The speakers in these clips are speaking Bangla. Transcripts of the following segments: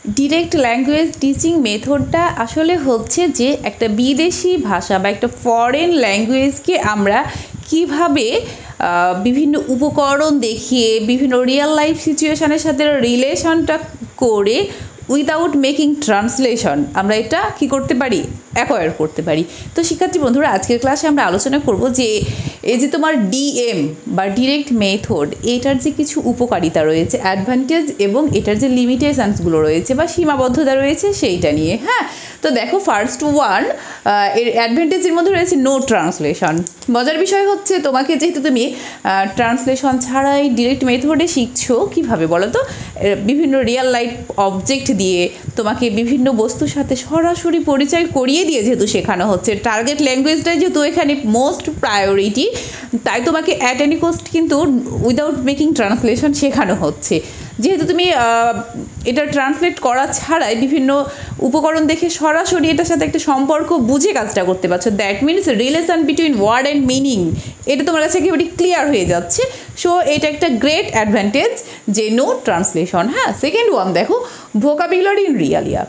ডিরেক্ট ল্যাঙ্গুয়েজ টিচিং মেথডটা আসলে হচ্ছে যে একটা বিদেশি ভাষা বা একটা ফরেন ল্যাঙ্গুয়েজকে আমরা কিভাবে বিভিন্ন উপকরণ দেখিয়ে বিভিন্ন রিয়েল লাইফ সিচুয়েশনের সাথে রিলেশনটা করে উইদাউট মেকিং ট্রান্সলেশন আমরা এটা কি করতে পারি, অ্যাকোয়ার করতে পারি। তো শিক্ষার্থী বন্ধুরা, আজকের ক্লাসে আমরা আলোচনা করব যে এই যে তোমার ডিএম বা ডিরেক্ট মেথড, এটার যে কিছু উপকারিতা রয়েছে, অ্যাডভান্টেজ, এবং এটার যে লিমিটেশনসগুলো রয়েছে বা সীমাবদ্ধতা রয়েছে সেইটা নিয়ে। হ্যাঁ, তো দেখো ফার্স্ট ওয়ান, এর অ্যাডভান্টেজের মধ্যে রয়েছে নো ট্রান্সলেশন। মজার বিষয় হচ্ছে তোমাকে যেহেতু তুমি ট্রান্সলেশন ছাড়াই ডিরেক্ট মেথডে শিখছো, কীভাবে বলো তো, বিভিন্ন রিয়েল লাইফ অবজেক্ট দিয়ে তোমাকে বিভিন্ন বস্তুর সাথে সরাসরি পরিচয় করিয়ে দিয়ে যেহেতু শেখানো হচ্ছে, টার্গেট ল্যাঙ্গুয়েজটাই যেহেতু এখানে মোস্ট প্রায়োরিটি, তাই তোমাকে অ্যাট এনি কস্ট কিন্তু উইদাউট মেকিং ট্রান্সলেশন শেখানো হচ্ছে। যেহেতু তুমি এটা ট্রান্সলেট করা ছাড়াই বিভিন্ন উপকরণ দেখে সরাসরি এটার সাথে একটা সম্পর্ক বুঝে কাজটা করতে পারছো, that means relation between word and meaning এটা তোমার কাছে একেবারে ক্লিয়ার হয়ে যাচ্ছে। সো এটা একটা গ্রেট অ্যাডভান্টেজ যে নো ট্রান্সলেশন। হ্যাঁ, সেকেন্ড ওয়ান দেখো, ভোকাবুলারি ইন রিয়ালিয়া।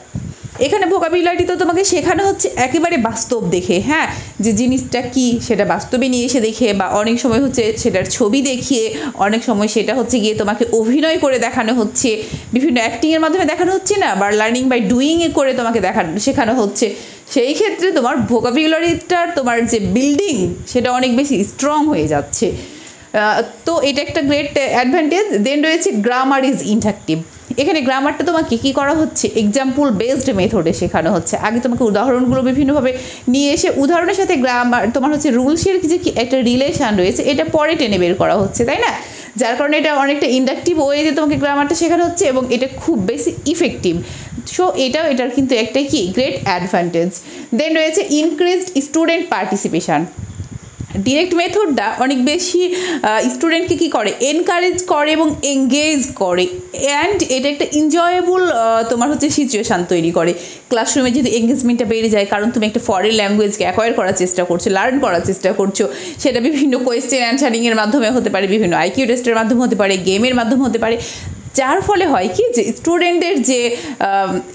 এখানে ভোকাবুলারি তো তোমাকে শেখানো হচ্ছে একেবারে বাস্তব দেখে, হ্যাঁ, যে জিনিসটা কি সেটা বাস্তবে নিয়ে এসে দেখে, বা অনেক সময় হচ্ছে সেটার ছবি দেখিয়ে, অনেক সময় সেটা হচ্ছে গিয়ে তোমাকে অভিনয় করে দেখানো হচ্ছে, বিভিন্ন অ্যাক্টিংয়ের মাধ্যমে দেখানো হচ্ছে না, বা লার্নিং বাই ডুইংয়ে করে তোমাকে শেখানো হচ্ছে। সেই ক্ষেত্রে তোমার ভোকাবুলারিটার তোমার যে বিল্ডিং সেটা অনেক বেশি স্ট্রং হয়ে যাচ্ছে। তো এটা একটা গ্রেট অ্যাডভান্টেজ। দেন রয়েছে গ্রামার ইজ ইন্টারেক্টিভ। এখানে গ্রামারটা তোমাকে কী করা হচ্ছে, এক্সাম্পল বেসড মেথডে শেখানো হচ্ছে। আগে তোমাকে উদাহরণগুলো বিভিন্নভাবে নিয়ে এসে উদাহরণের সাথে গ্রামার তোমার হচ্ছে রুলসের যে একটা রিলেশান রয়েছে এটা পরে টেনে বের করা হচ্ছে, তাই না? যার কারণে এটা অনেকটা ইন্ডাকটিভ ওয়েতে তোমাকে গ্রামারটা শেখানো হচ্ছে এবং এটা খুব বেশি ইফেক্টিভ। সো এটার কিন্তু একটা কি গ্রেট অ্যাডভান্টেজ। দেন রয়েছে ইনক্রিজড স্টুডেন্ট পার্টিসিপেশান। ডিরেক্ট মেথডটা অনেক বেশি স্টুডেন্টকে কী করে, এনকারেজ করে এবং এঙ্গেজ করে, অ্যান্ড এটা একটা এনজয়েবল তোমার হচ্ছে সিচুয়েশান তৈরি করে। ক্লাসরুমে যদি এঙ্গেজমেন্টটা বেড়ে যায়, কারণ তুমি একটা ফরেন ল্যাঙ্গুয়েজকে অ্যাকোয়ার করার চেষ্টা করছো, লার্ন করার চেষ্টা করছো, সেটা বিভিন্ন কোয়েশ্চেন অ্যান্সারিংয়ের মাধ্যমে হতে পারে, বিভিন্ন আইকিউ টেস্টের মাধ্যমে হতে পারে, গেমের মাধ্যমে হতে পারে, যার ফলে হয় কি যে স্টুডেন্টদের যে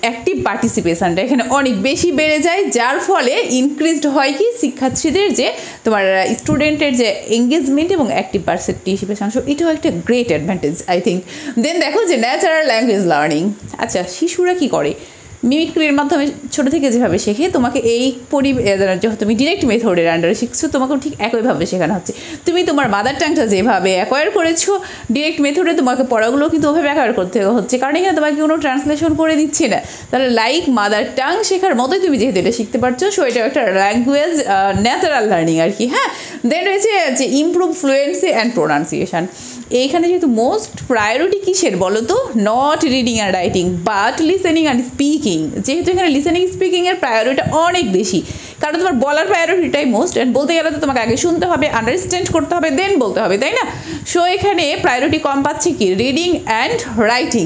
অ্যাক্টিভ পার্টিসিপেশানটা এখানে অনেক বেশি বেড়ে যায়, যার ফলে ইনক্রিজড হয় কি শিক্ষার্থীদের যে তোমার স্টুডেন্টের যে এঙ্গেজমেন্ট এবং অ্যাক্টিভ পার্টিসিপেশান। সো এটাও একটা গ্রেট অ্যাডভান্টেজ আই থিঙ্ক। দেন দেখো যে ন্যাচারাল ল্যাঙ্গুয়েজ লার্নিং। আচ্ছা, শিশুরা কী করে, মিমিক্রির মাধ্যমে ছোটো থেকে যেভাবে শেখে, তোমাকে এই যখন তুমি ডিরেক্ট মেথডের আন্ডারে শিখছো, তোমাকেও ঠিক একইভাবে শেখানো হচ্ছে। তুমি তোমার মাদার টাংটা যেভাবে অ্যাকোয়ার করেছো, ডিরেক্ট মেথডে তোমাকে পড়াগুলো কিন্তু ওভাবে অ্যাকোয়ার করতে হচ্ছে, কারণ এখানে তোমাকে কোনো ট্রান্সলেশন করে দিচ্ছে না। তাহলে লাইক মাদার টাং শেখার মতোই তুমি যেহেতু এটা শিখতে পারছো, সো এটা একটা ল্যাঙ্গুয়েজ ন্যাচারাল লার্নিং আর কি। হ্যাঁ, দেন রয়েছে যে ইমপ্রুভ ফ্লুয়েন্সি অ্যান্ড প্রোনাউন্সিয়েশন। এইখানে যেহেতু মোস্ট প্রায়োরিটি কিসের বলো তো, not reading and writing but listening and speaking. যেহেতু এখানে লিসেনিং স্পিকিংয়ের প্রায়োরিটি অনেক বেশি, কারণ তোমার বলার প্রায়োরিটিটাই মোস্ট, অ্যান্ড বলতে গেলে তো তোমাকে আগে শুনতে হবে, আন্ডারস্ট্যান্ড করতে হবে, দেন বলতে হবে, তাই না? সো এখানে প্রায়োরিটি কম পাচ্ছে কি রিডিং অ্যান্ড রাইটিং,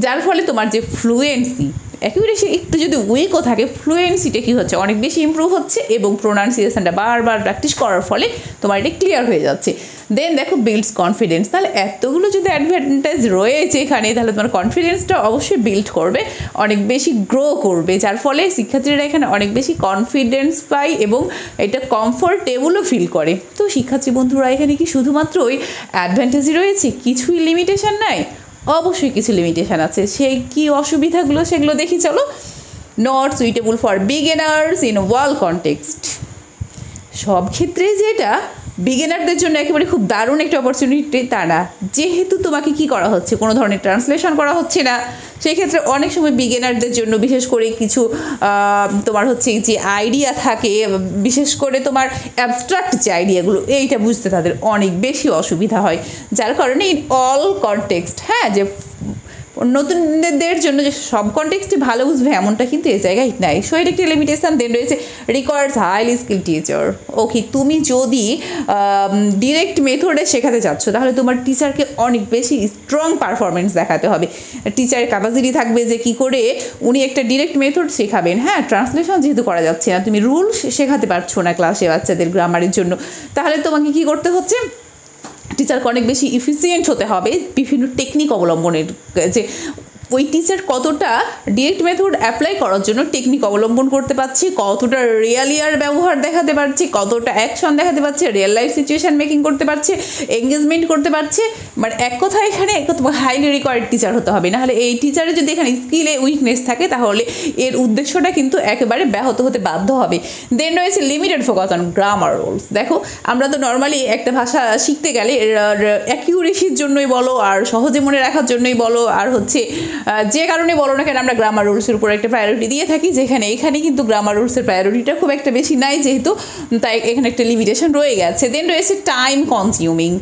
যার ফলে তোমার যে ফ্লুয়েন্সি একেবারে সে একটু যদি উইকও থাকে, ফ্লুয়েন্সিটা কী হচ্ছে অনেক বেশি ইমপ্রুভ হচ্ছে, এবং প্রোনাউন্সিয়েশনটা বারবার প্র্যাকটিস করার ফলে তোমার এটা ক্লিয়ার হয়ে যাচ্ছে। দেন দেখো বিল্ডস কনফিডেন্স। তাহলে এতগুলো যদি অ্যাডভান্টেজ রয়েছে এখানে, তাহলে তোমার কনফিডেন্সটা অবশ্যই বিল্ড করবে, অনেক বেশি গ্রো করবে, যার ফলে শিক্ষার্থীরা এখানে অনেক বেশি কনফিডেন্স পায় এবং এটা কমফোর্টেবলও ফিল করে। তো শিক্ষার্থী বন্ধুরা, এখানে কি শুধুমাত্র ওই অ্যাডভান্টেজই রয়েছে, কিছুই লিমিটেশন নাই? অবশ্যই কিছু লিমিটেশান আছে। সেই কী অসুবিধাগুলো সেগুলো দেখি চলো। Not suitable for beginners in world context. সব ক্ষেত্রে যেটা বিগিনারদের জন্য একেবারে খুব দারুণ একটা অপরচুনিটি তা না, যেহেতু তোমাকে কি করা হচ্ছে, কোনো ধরনের ট্রান্সলেশন করা হচ্ছে না, সেই ক্ষেত্রে অনেক সময় বিগিনারদের জন্য বিশেষ করে কিছু তোমার হচ্ছে যে আইডিয়া থাকে, বিশেষ করে তোমার অ্যাবস্ট্রাক্ট যে আইডিয়াগুলো, এইটা বুঝতে তাদের অনেক বেশি অসুবিধা হয়, যার কারণে ইন অল কনটেক্সট, হ্যাঁ, যে নতুনদের জন্য যে সব কনটেক্সটে ভালো বুঝবে এমনটা কিন্তু এই জায়গায় নাই। সো এর একটি লিমিটেশান। দেন রয়েছে রিকোয়ার্স হাইলি স্কিল টিচার। ওকে, তুমি যদি ডিরেক্ট মেথডে শেখাতে চাচ্ছ, তাহলে তোমার টিচারকে অনেক বেশি স্ট্রং পারফরমেন্স দেখাতে হবে। টিচারের ক্যাপাসিটি থাকবে যে কী করে উনি একটা ডিরেক্ট মেথড শেখাবেন। হ্যাঁ, ট্রান্সলেশন যেহেতু করা যাচ্ছে না, তুমি রুল শেখাতে পারছো না ক্লাসে বাচ্চাদের গ্রামারের জন্য, তাহলে তোমাকে কী করতে হচ্ছে, টিচারকে অনেক বেশি ইফিসিয়েন্ট হতে হবে বিভিন্ন টেকনিক অবলম্বনের, যে ওই টিচার কতটা ডিরেক্ট মেথড অ্যাপ্লাই করার জন্য টেকনিক অবলম্বন করতে পারছে, কতটা রিয়ালিয়ার ব্যবহার দেখাতে পারছে, কতটা অ্যাকশন দেখাতে পারছে, রিয়েল লাইফ সিচুয়েশন মেকিং করতে পারছে, এঙ্গেজমেন্ট করতে পারছে। মানে এক কথা এখানে হাইলি রিকোয়ার্ড টিচার হতে হবে, নাহলে এই টিচারের যদি এখানে স্কিলে উইকনেস থাকে তাহলে এর উদ্দেশ্যটা কিন্তু একেবারে ব্যাহত হতে বাধ্য হবে। দেন রয়েছে limited focus on grammar rules. দেখো আমরা তো নর্মালি একটা ভাষা শিখতে গেলে অ্যাকিউরেসির জন্যই বলো আর সহজে মনে রাখার জন্যই বলো আর হচ্ছে যে কারণে বলো না কেন আমরা গ্রামার রুলসের উপর একটা প্রায়োরিটি দিয়ে থাকি, যেখানে এখানে কিন্তু গ্রামার রুলসের প্রায়োরিটিটা খুব একটা বেশি নাই, যেহেতু তাই এখানে একটা লিমিটেশন রয়ে গেছে। দেন রয়েছে টাইম কনজিউমিং।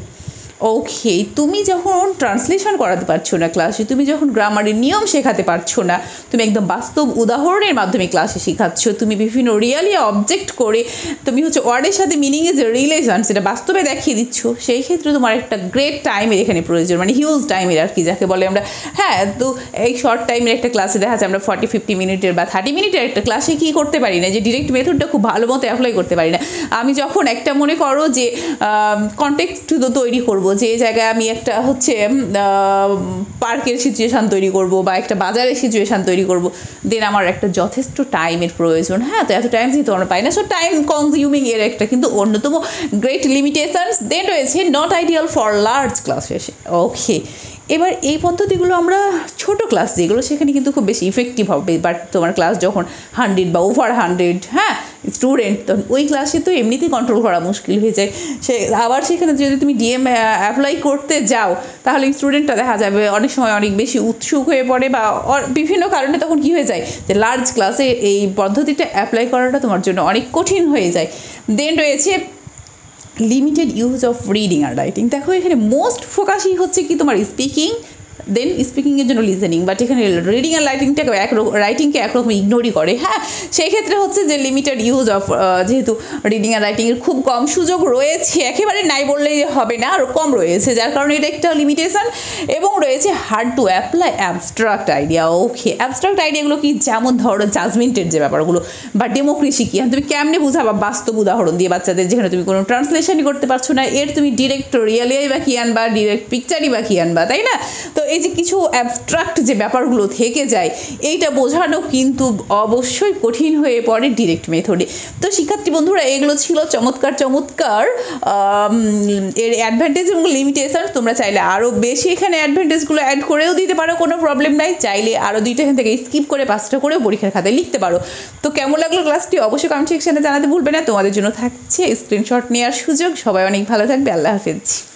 ওকে, তুমি যখন ট্রান্সলেশন করাতে পারছো না ক্লাসে, তুমি যখন গ্রামারের নিয়ম শেখাতে পারছো না, তুমি একদম বাস্তব উদাহরণের মাধ্যমে ক্লাসে শেখাচ্ছ, তুমি বিভিন্ন রিয়ালি অবজেক্ট করে তুমি হচ্ছে ওয়ার্ডের সাথে মিনিংয়ের যে রিলেশন সেটা বাস্তবে দেখিয়ে দিচ্ছ, সেই ক্ষেত্রে তোমার একটা গ্রেট টাইমের এখানে প্রয়োজন, মানে হিউজ টাইমের আর কি যাকে বলে আমরা। হ্যাঁ, তো এই শর্ট টাইমের একটা ক্লাসে দেখা যায় আমরা 40-50 মিনিটের বা 30 মিনিটের একটা ক্লাসে কী করতে পারি না, যে ডিরেক্ট মেথডটা খুব ভালো মতো অ্যাপ্লাই করতে পারি না। আমি যখন একটা মনে করো যে কন্টেক্সট তৈরি করবো, যে জায়গায় আমি একটা হচ্ছে পার্কের সিচুয়েশান তৈরি করব বা একটা বাজারের সিচুয়েশান তৈরি করব, দেন আমার একটা যথেষ্ট টাইমের প্রয়োজন। হ্যাঁ, তো এত টাইম যেহেতু আমরা পাই না, সো টাইম কনজিউমিং এর একটা কিন্তু অন্যতম গ্রেট লিমিটেশনস। দেন রয়েছে not ideal for large classes. Okay, এবার এই পদ্ধতিগুলো আমরা ছোট ক্লাস যেগুলো সেখানে কিন্তু খুব বেশি ইফেক্টিভ হবে, বাট তোমার ক্লাস যখন 100 বা ওভার 100 হ্যাঁ স্টুডেন্ট, তখন ওই ক্লাসে তো এমনিতেই কন্ট্রোল করা মুশকিল হয়ে যায়। আবার সেখানে যদি তুমি ডিএম অ্যাপ্লাই করতে যাও তাহলে স্টুডেন্টটা দেখা যাবে অনেক সময় অনেক বেশি উৎসুক হয়ে পড়ে বা বিভিন্ন কারণে তখন কী হয়ে যায় যে লার্জ ক্লাসে এই পদ্ধতিটা অ্যাপ্লাই করাটা তোমার জন্য অনেক কঠিন হয়ে যায়। দেন রয়েছে লিমিটেড ইউজ অফ রিডিং আর রাইটিং। দেখো এখানে মোস্ট ফোকাসই হচ্ছে কি তোমার স্পিকিং, দেন স্পিকিংয়ের জন্য লিসেনিং, বাট এখানে রিডিং আর রাইটিংকে একরকম ইগনোরই করে। হ্যাঁ, সেই ক্ষেত্রে হচ্ছে যে লিমিটেড ইউজ অফ, যেহেতু রিডিং আর রাইটিংয়ের খুব কম সুযোগ রয়েছে, একেবারে নাই বললেই হবে না, আরও কম রয়েছে, যার কারণে এটা একটা লিমিটেশন। এবং রয়েছে hard to apply abstract idea. Okay, abstract আইডিয়াগুলো কি, যেমন ধরো জাজমেন্টের যে ব্যাপারগুলো বা ডেমোক্রেসি কি, তুমি কেমনে বুঝাবা বাস্তব উদাহরণ দিয়ে বাচ্চাদের, যেখানে তুমি কোনো ট্রান্সলেশনই করতে পারছো না, এর তুমি ডিরেক্ট রিয়ালিয়াই বা কী আনবা, ডিরেক্ট পিকচারই বা কী আনবা, তাই না? তো এই যে কিছু অ্যাবস্ট্রাক্ট যে ব্যাপারগুলো থেকে যায়, এইটা বোঝানো কিন্তু অবশ্যই কঠিন হয়ে পড়ে ডিরেক্ট মেথডে। তো শিক্ষার্থী বন্ধুরা, এগুলো ছিল চমৎকার এর অ্যাডভান্টেজ এবং লিমিটেশন। তোমরা চাইলে আরও বেশি এখানে অ্যাডভান্টেজগুলো অ্যাড করেও দিতে পারো, কোনো প্রবলেম নাই। চাইলে আরও 2টা এখান থেকে স্কিপ করে 5টা করেও পরীক্ষার খাতায় লিখতে পারো। তো কেমন লাগলো ক্লাসটি অবশ্যই কমেন্ট সেকশনে জানাতে ভুলবে না। তোমাদের জন্য থাকছে স্ক্রিনশট নেওয়ার সুযোগ। সবাই অনেক ভালো থাকবে। আল্লাহ হাফেজ।